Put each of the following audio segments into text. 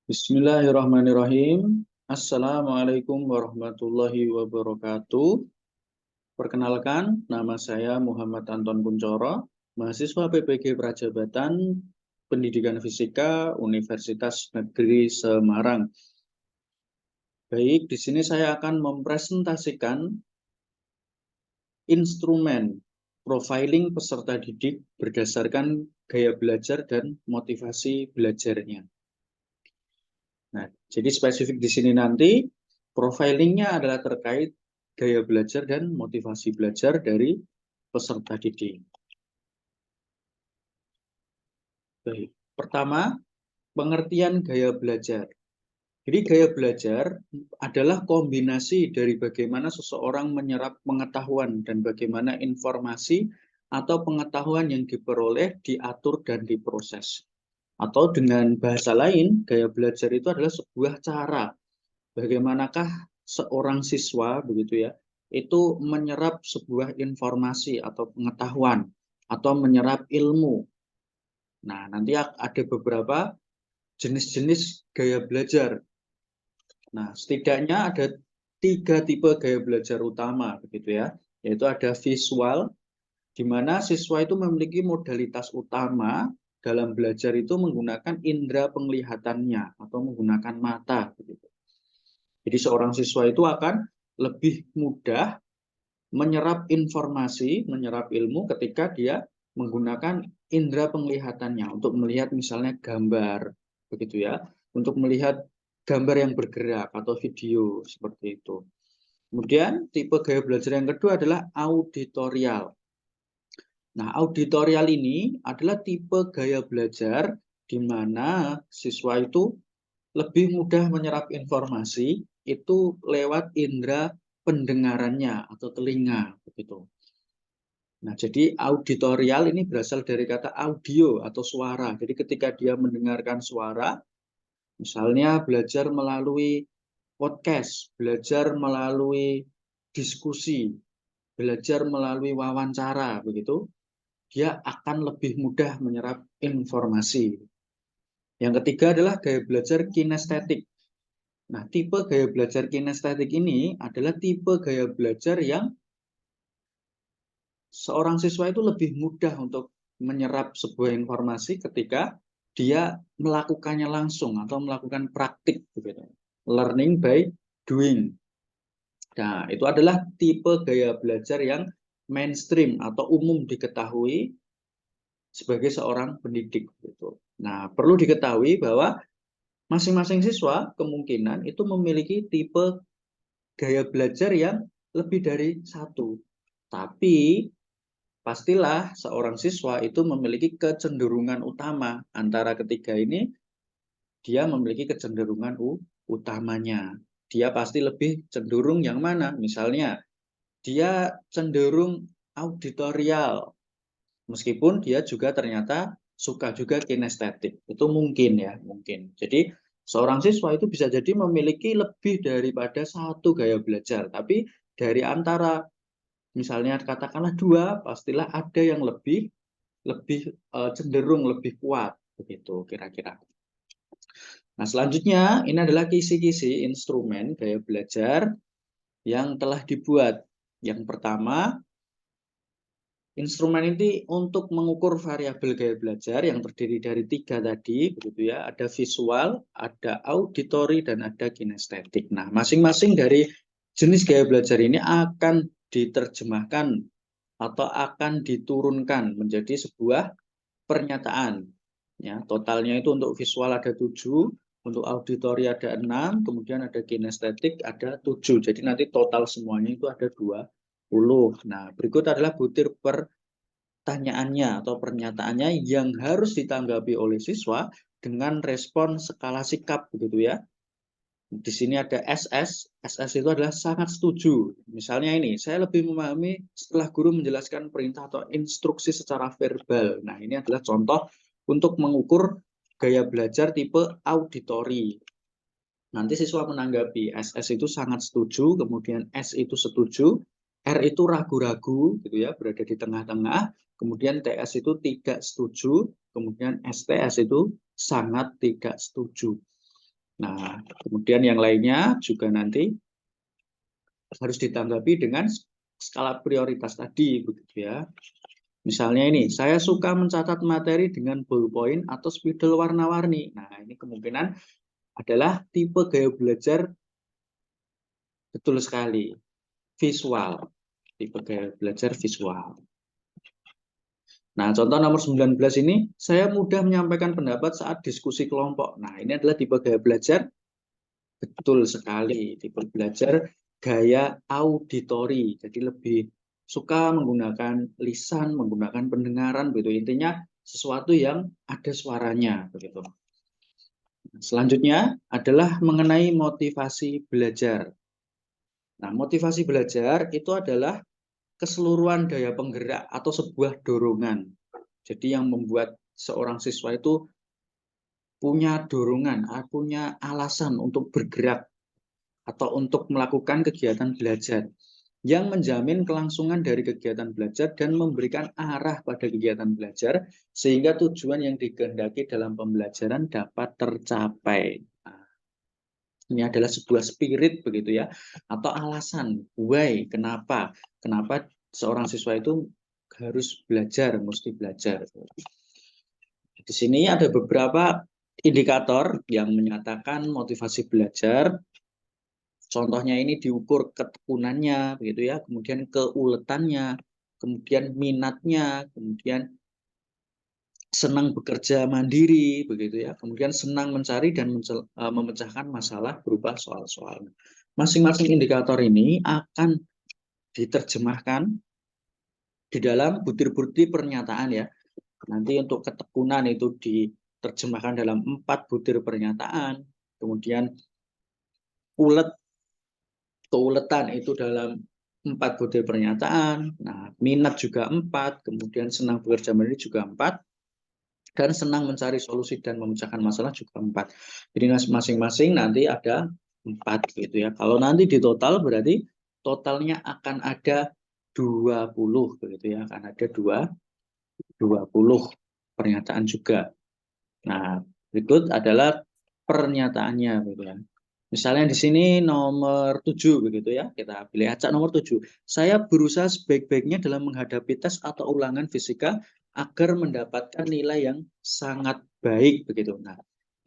Bismillahirrahmanirrahim. Assalamualaikum warahmatullahi wabarakatuh. Perkenalkan, nama saya Muhammad Anton Kuncoro, mahasiswa PPG Prajabatan Pendidikan Fisika Universitas Negeri Semarang. Baik, di sini saya akan mempresentasikan instrumen profiling peserta didik berdasarkan gaya belajar dan motivasi belajarnya. Nah, jadi spesifik di sini nanti profilingnya adalah terkait gaya belajar dan motivasi belajar dari peserta didik. Baik. Pertama, pengertian gaya belajar. Jadi gaya belajar adalah kombinasi dari bagaimana seseorang menyerap pengetahuan dan bagaimana informasi atau pengetahuan yang diperoleh diatur dan diproses. Atau dengan bahasa lain, gaya belajar itu adalah sebuah cara bagaimanakah seorang siswa begitu ya, itu menyerap sebuah informasi atau pengetahuan atau menyerap ilmu. Nah, nanti ada beberapa jenis-jenis gaya belajar. Nah, setidaknya ada 3 tipe gaya belajar utama begitu ya, yaitu ada visual, di mana siswa itu memiliki modalitas utama dalam belajar itu menggunakan indera penglihatannya atau menggunakan mata begitu. Jadi seorang siswa itu akan lebih mudah menyerap informasi, menyerap ilmu ketika dia menggunakan indera penglihatannya untuk melihat misalnya gambar, begitu ya, untuk melihat gambar yang bergerak atau video seperti itu. Kemudian tipe gaya belajar yang kedua adalah auditorial. Nah, auditorial ini adalah tipe gaya belajar di mana siswa itu lebih mudah menyerap informasi itu lewat indera pendengarannya atau telinga begitu. Nah, jadi auditorial ini berasal dari kata audio atau suara. Jadi ketika dia mendengarkan suara, misalnya belajar melalui podcast, belajar melalui diskusi, belajar melalui wawancara begitu, dia akan lebih mudah menyerap informasi. Yang ketiga adalah gaya belajar kinestetik. Nah, tipe gaya belajar kinestetik ini adalah tipe gaya belajar yang seorang siswa itu lebih mudah untuk menyerap sebuah informasi ketika dia melakukannya langsung atau melakukan praktik begitu. Learning by doing. Nah, itu adalah tipe gaya belajar yang mainstream atau umum diketahui sebagai seorang pendidik gitu. Nah, perlu diketahui bahwa masing-masing siswa kemungkinan itu memiliki tipe gaya belajar yang lebih dari satu. Tapi pastilah seorang siswa itu memiliki kecenderungan utama. Antara ketiga ini, dia memiliki kecenderungan utamanya. Dia pasti lebih cenderung yang mana? Misalnya, dia cenderung auditorial. Meskipun dia juga ternyata suka juga kinestetik. Itu mungkin ya, mungkin. Jadi, seorang siswa itu bisa jadi memiliki lebih daripada satu gaya belajar. Tapi dari antara misalnya katakanlah 2, pastilah ada yang lebih cenderung lebih kuat begitu kira-kira. Nah, selanjutnya ini adalah kisi-kisi instrumen gaya belajar yang telah dibuat. Yang pertama, instrumen ini untuk mengukur variabel gaya belajar yang terdiri dari 3 tadi, begitu ya. Ada visual, ada auditory, dan ada kinestetik. Nah, masing-masing dari jenis gaya belajar ini akan diterjemahkan atau akan diturunkan menjadi sebuah pernyataan. Ya, totalnya itu untuk visual ada 7, untuk auditory ada 6, kemudian ada kinestetik ada 7. Jadi nanti total semuanya itu ada 20. Nah, berikut adalah butir pertanyaannya atau pernyataannya yang harus ditanggapi oleh siswa dengan respon skala sikap begitu ya. Di sini ada SS. SS itu adalah sangat setuju. Misalnya ini, saya lebih memahami setelah guru menjelaskan perintah atau instruksi secara verbal. Nah, ini adalah contoh untuk mengukur gaya belajar tipe auditory. Nanti siswa menanggapi SS itu sangat setuju, kemudian S itu setuju, R itu ragu-ragu, gitu ya, berada di tengah-tengah, kemudian TS itu tidak setuju, kemudian STS itu sangat tidak setuju. Nah, kemudian yang lainnya juga nanti harus ditanggapi dengan skala prioritas tadi, begitu ya. Misalnya ini, saya suka mencatat materi dengan ballpoint atau spidol warna-warni. Nah, ini kemungkinan adalah tipe gaya belajar betul sekali, visual. Tipe gaya belajar visual. Nah, contoh nomor 19 ini, saya mudah menyampaikan pendapat saat diskusi kelompok. Nah, ini adalah tipe gaya belajar betul sekali. Tipe belajar gaya auditori. Jadi lebih suka menggunakan lisan, menggunakan pendengaran, begitu. Intinya sesuatu yang ada suaranya, begitu. Selanjutnya adalah mengenai motivasi belajar. Nah, motivasi belajar itu adalah keseluruhan daya penggerak atau sebuah dorongan. Jadi yang membuat seorang siswa itu punya dorongan, punya alasan untuk bergerak atau untuk melakukan kegiatan belajar yang menjamin kelangsungan dari kegiatan belajar dan memberikan arah pada kegiatan belajar sehingga tujuan yang dikehendaki dalam pembelajaran dapat tercapai. Nah, ini adalah sebuah spirit begitu ya, atau alasan why, kenapa seorang siswa itu harus belajar, mesti belajar. Di sini ada beberapa indikator yang menyatakan motivasi belajar. Contohnya ini diukur ketekunannya, begitu ya, kemudian keuletannya, kemudian minatnya, kemudian senang bekerja mandiri, begitu ya, kemudian senang mencari dan memecahkan masalah berupa soal-soal. Masing-masing indikator ini akan diterjemahkan di dalam butir-butir pernyataan ya. Nanti untuk ketekunan itu diterjemahkan dalam 4 butir pernyataan, kemudian keuletan itu dalam 4 butir pernyataan, nah minat juga 4, kemudian senang bekerja mandiri juga 4, dan senang mencari solusi dan memecahkan masalah juga 4. Jadi masing-masing nanti ada 4 gitu ya. Kalau nanti di total berarti totalnya akan ada 20 begitu ya, akan ada 20 pernyataan juga. Nah, berikut adalah pernyataannya gitu ya. Misalnya di sini nomor 7 begitu ya. Kita pilih acak nomor 7. Saya berusaha sebaik-baiknya dalam menghadapi tes atau ulangan fisika agar mendapatkan nilai yang sangat baik begitu. Nah,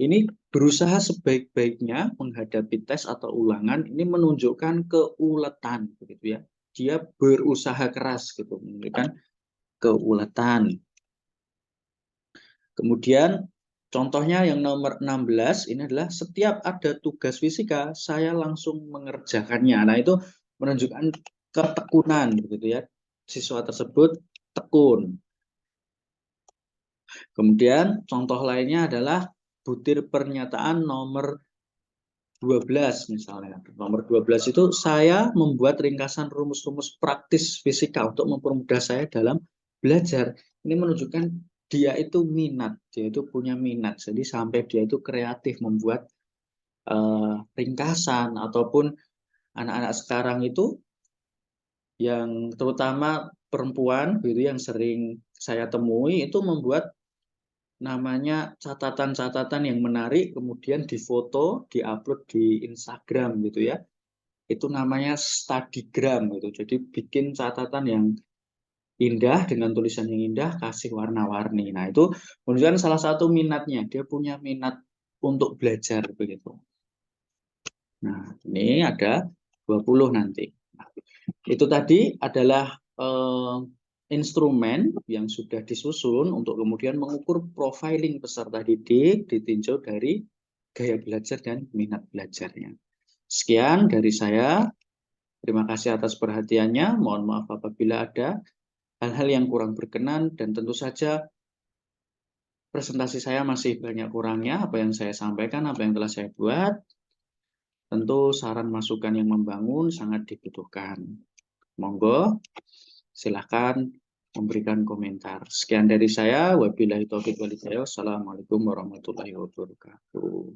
ini berusaha sebaik-baiknya menghadapi tes atau ulangan ini menunjukkan keuletan begitu ya. Dia berusaha keras gitu, menunjukkan keuletan. Kemudian contohnya yang nomor 16 ini adalah setiap ada tugas fisika, saya langsung mengerjakannya. Nah, itu menunjukkan ketekunan begitu ya. Siswa tersebut tekun. Kemudian contoh lainnya adalah butir pernyataan nomor 12 misalnya. Nomor 12 itu saya membuat ringkasan rumus-rumus praktis fisika untuk mempermudah saya dalam belajar. Ini menunjukkan dia itu minat, dia itu punya minat. Jadi sampai dia itu kreatif membuat ringkasan ataupun anak-anak sekarang itu yang terutama perempuan gitu yang sering saya temui itu membuat namanya catatan-catatan yang menarik kemudian difoto, diupload di Instagram gitu ya. Itu namanya studygram gitu. Jadi bikin catatan yang indah dengan tulisan yang indah, kasih warna-warni. Nah, itu menunjukkan salah satu minatnya. Dia punya minat untuk belajar begitu. Nah, ini ada 20 nanti. Nah, itu tadi adalah instrumen yang sudah disusun untuk kemudian mengukur profiling peserta didik ditinjau dari gaya belajar dan minat belajarnya. Sekian dari saya. Terima kasih atas perhatiannya. Mohon maaf apabila ada hal-hal yang kurang berkenan dan tentu saja presentasi saya masih banyak kurangnya. Apa yang saya sampaikan, apa yang telah saya buat, tentu saran masukan yang membangun sangat dibutuhkan. Monggo, silakan memberikan komentar. Sekian dari saya. Wabillahi taufiq wal hidayah. Wassalamualaikum warahmatullahi wabarakatuh.